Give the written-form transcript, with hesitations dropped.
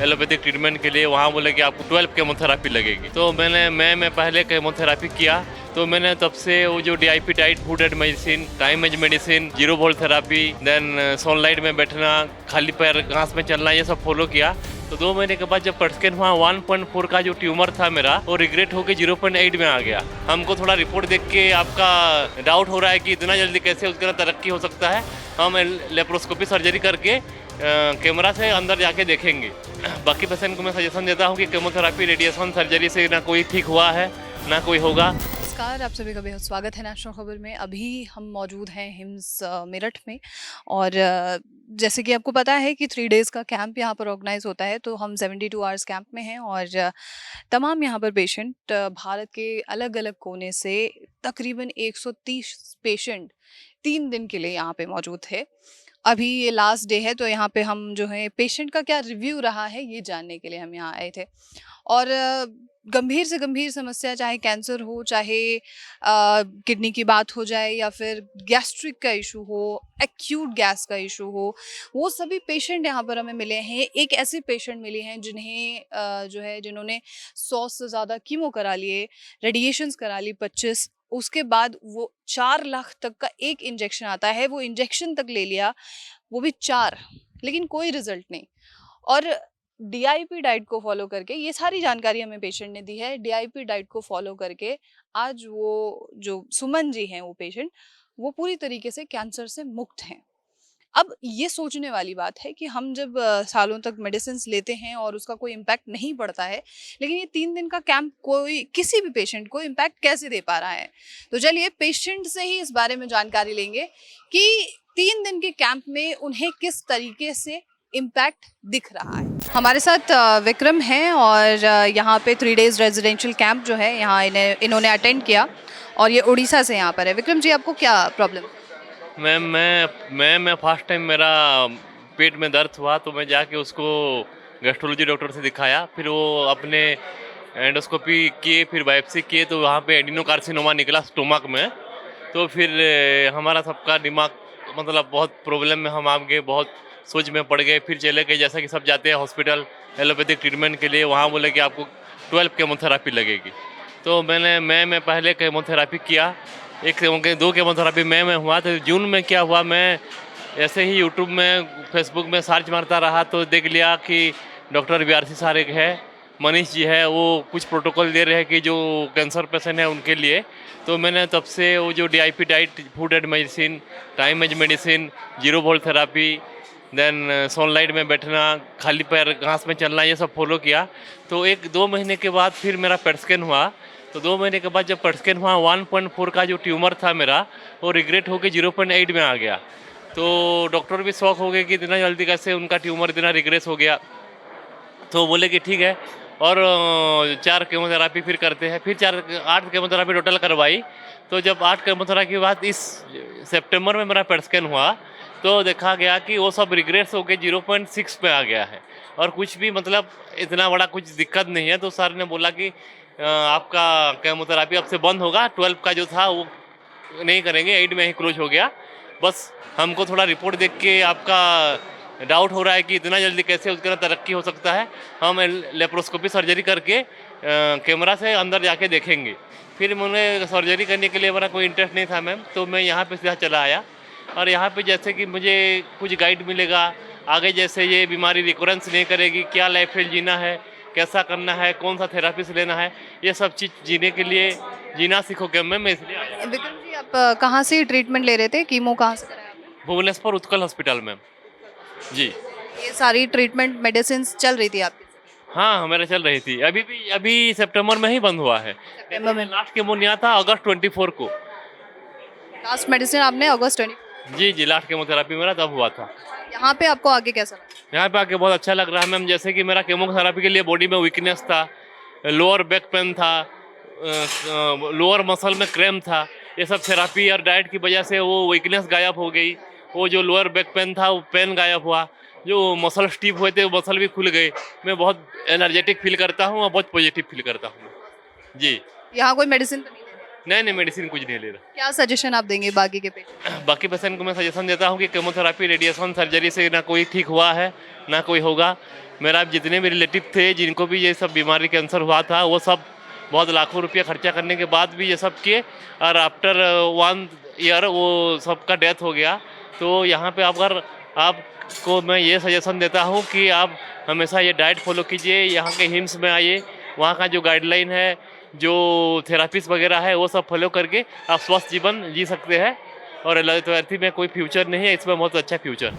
Allopathic treatment के लिए। वहाँ बोले कि आपको 12 केमोथेरापी लगेगी। तो मैं पहले केमोथेरापी किया, तो मैंने तब से वो जो DIP diet, food as medicine, time as medicine, zero volt therapy, then sunlight में बैठना, खाली पैर घास में चलना, ये सब फॉलो किया। तो 2 महीने के बाद जब PET स्कैन हुआ, 1.4 का जो ट्यूमर था मेरा, वो रिग्रेट होकर 0.8 में आ गया। हमको थोड़ा रिपोर्ट देख के आपका डाउट हो रहा है कि इतना जल्दी कैसे उसके अंदर तरक्की हो सकता है। हम लेप्रोस्कोपी सर्जरी करके कैमरा से अंदर जाके देखेंगे। बाकी पेशेंट को मैं सजेशन देता हूँ कि केमोथेरापी, रेडिएशन, सर्जरी से ना कोई ठीक हुआ है, ना कोई होगा। नमस्कार, आप सभी का बेहद स्वागत है नेशनल खबर में। अभी हम मौजूद हैं हिम्स मेरठ में और जैसे कि आपको पता है कि 3 डेज़ का कैंप यहाँ पर ऑर्गेनाइज होता है, तो हम 72 आवर्स कैंप में हैं और तमाम यहाँ पर पेशेंट भारत के अलग अलग कोने से तकरीबन 130 पेशेंट 3 दिन के लिए यहाँ पे मौजूद थे। अभी ये लास्ट डे है, तो यहाँ पे हम जो है पेशेंट का क्या रिव्यू रहा है ये जानने के लिए हम यहाँ आए थे। और गंभीर से गंभीर समस्या, चाहे कैंसर हो, चाहे किडनी की बात हो जाए या फिर गैस्ट्रिक का इशू हो, एक्यूट गैस का इशू हो, वो सभी पेशेंट यहाँ पर हमें मिले हैं। एक ऐसे पेशेंट मिले हैं जिन्हें जो है जिन्होंने 100 से ज़्यादा कीमो करा लिए, रेडिएशंस करा ली 25, उसके बाद वो 4 लाख तक का एक इंजेक्शन आता है, वो इंजेक्शन तक ले लिया, वो भी 4, लेकिन कोई रिजल्ट नहीं। और DIP डाइट को फॉलो करके, ये सारी जानकारी हमें पेशेंट ने दी है, DIP डाइट को फॉलो करके आज वो जो सुमन जी हैं, वो पेशेंट, वो पूरी तरीके से कैंसर से मुक्त हैं। अब ये सोचने वाली बात है कि हम जब सालों तक मेडिसिन लेते हैं और उसका कोई इम्पैक्ट नहीं पड़ता है, लेकिन ये 3 दिन का कैंप कोई किसी भी पेशेंट को इम्पैक्ट कैसे दे पा रहा है। तो चलिए पेशेंट से ही इस बारे में जानकारी लेंगे कि 3 दिन के कैंप में उन्हें किस तरीके से इम्पैक्ट दिख रहा है। हमारे साथ विक्रम हैं और यहाँ पे 3 डेज रेजिडेंशियल कैंप जो है यहाँ इन्होंने अटेंड किया और ये उड़ीसा से यहाँ पर है। विक्रम जी, आपको क्या प्रॉब्लम? मैं फर्स्ट टाइम मेरा पेट में दर्द हुआ, तो मैं जाके उसको गैस्ट्रोलॉजी डॉक्टर से दिखाया। फिर वो अपने एंडोस्कोपी किए, फिर बायोप्सी किए, तो वहाँ पे एडिनोकार्सिनोमा निकला स्टोमक में। तो फिर हमारा सबका दिमाग मतलब बहुत प्रॉब्लम में हम आ गए, बहुत सोच में पड़ गए। फिर चले गए, जैसा कि सब जाते हैं हॉस्पिटल एलोपैथिक ट्रीटमेंट के लिए। वहाँ बोले कि आपको 12 केमोथेरापी लगेगी। तो मैं पहले केमोथेरापी किया, 2 केमोथेरापी में हुआ। तो जून में क्या हुआ, मैं ऐसे ही यूट्यूब में, फेसबुक में सर्च मारता रहा, तो देख लिया कि डॉक्टर BRC सर एक है, मनीष जी है, वो कुछ प्रोटोकॉल दे रहे हैं कि जो कैंसर पेशेंट है उनके लिए। तो मैंने तब से वो जो DIP diet, food as medicine, time as medicine, zero volt therapy, then sunlight में बैठना, खाली पैर घास में चलना, ये सब फॉलो किया। तो 1-2 महीने के बाद फिर मेरा PET स्कैन हुआ। तो 2 महीने के बाद जब PET स्कैन हुआ, 1.4 का जो ट्यूमर था मेरा, वो रिग्रेट होकर 0.8 में आ गया। तो डॉक्टर भी शॉक हो गए कि इतना जल्दी कैसे उनका ट्यूमर इतना रिग्रेस हो गया। तो बोले कि ठीक है, और 4 केमोथेरापी फिर करते हैं। फिर 8 केमोथेरापी टोटल करवाई। तो जब 8 केमोथेरापी के बाद इस सितंबर में मेरा PET स्कैन हुआ, तो देखा गया कि वो सब रिग्रेस होकर 0.6 पे आ गया है, और कुछ भी मतलब इतना बड़ा कुछ दिक्कत नहीं है। तो सर ने बोला कि आपका केमोथेरापी अब से बंद होगा, 12 का जो था वो नहीं करेंगे, 8 में ही क्लोज हो गया। बस हमको थोड़ा रिपोर्ट देख के आपका डाउट हो रहा है कि इतना जल्दी कैसे उसके अंदर तरक्की हो सकता है। हम लेप्रोस्कोपी सर्जरी करके कैमरा से अंदर जाके देखेंगे। फिर मुझे सर्जरी करने के लिए मेरा कोई इंटरेस्ट नहीं था मैम, तो मैं यहाँ पे सीधा चला आया। और यहाँ पे जैसे कि मुझे कुछ गाइड मिलेगा आगे, जैसे ये बीमारी रिकरेंस नहीं करेगी, क्या लाइफस्टाइल जीना है, कैसा करना है, कौन सा थेरापी से लेना है, ये सब चीज़ जीने के लिए जीना सीखोगे मैं इसलिए आया। विक्रम जी, आप कहाँ से ट्रीटमेंट ले रहे थे? कीमो कहाँ से कराया आपने? भुवनेश्वर उत्कल हॉस्पिटल में जी। ये सारी ट्रीटमेंट मेडिसिन चल रही थी आपकी? हाँ, हमारे चल रही थी। अभी सितंबर में ही बंद हुआ है। सितंबर में लास्ट केमोनिया था अगस्त 24 को। लास्ट मेडिसिन आपने अगस्त 20? जी, लास्ट केमोथेरापी मेरा तब हुआ था। यहाँ पे आपको आगे कैसा लगा? यहाँ पे आके बहुत अच्छा लग रहा है मैम। जैसे कि मेरा केमोथेरापी के लिए बॉडी में वीकनेस था, लोअर बैक पेन था, लोअर मसल में क्रैम्प था। ये सब थेरापी और डाइट की वजह से वो वीकनेस गायब हो गई। वो जो लोअर बैक पेन था वो पेन गायब हुआ। जो मसल स्टीफ हुए थे वो मसल भी खुल गए। मैं बहुत एनर्जेटिक फील करता हूँ और बहुत पॉजिटिव फील करता हूँ जी। यहाँ कोई मेडिसिन तो नहीं है? नहीं, मेडिसिन कुछ नहीं ले रहा। क्या सजेशन आप देंगे बाकी के पेशेंट? बाकी पेशेंट को मैं सजेशन देता हूँ कि केमोथेरापी, रेडिएशन, सर्जरी से ना कोई ठीक हुआ है, ना कोई होगा। मेरा जितने भी रिलेटिव थे जिनको भी ये सब बीमारी कैंसर हुआ था, वो सब बहुत लाखों रुपया खर्चा करने के बाद भी ये सब किए, और आफ्टर 1 ईयर वो सबका डेथ हो गया। तो यहाँ पे अगर आपको मैं ये सजेशन देता हूँ कि आप हमेशा ये डाइट फॉलो कीजिए, यहाँ के हिम्स में आइए, वहाँ का जो गाइडलाइन है, जो थेरापीज वगैरह है, वो सब फॉलो करके आप स्वस्थ जीवन जी सकते हैं। और एलोपैथी में कोई फ्यूचर नहीं है, इसमें बहुत अच्छा फ्यूचर।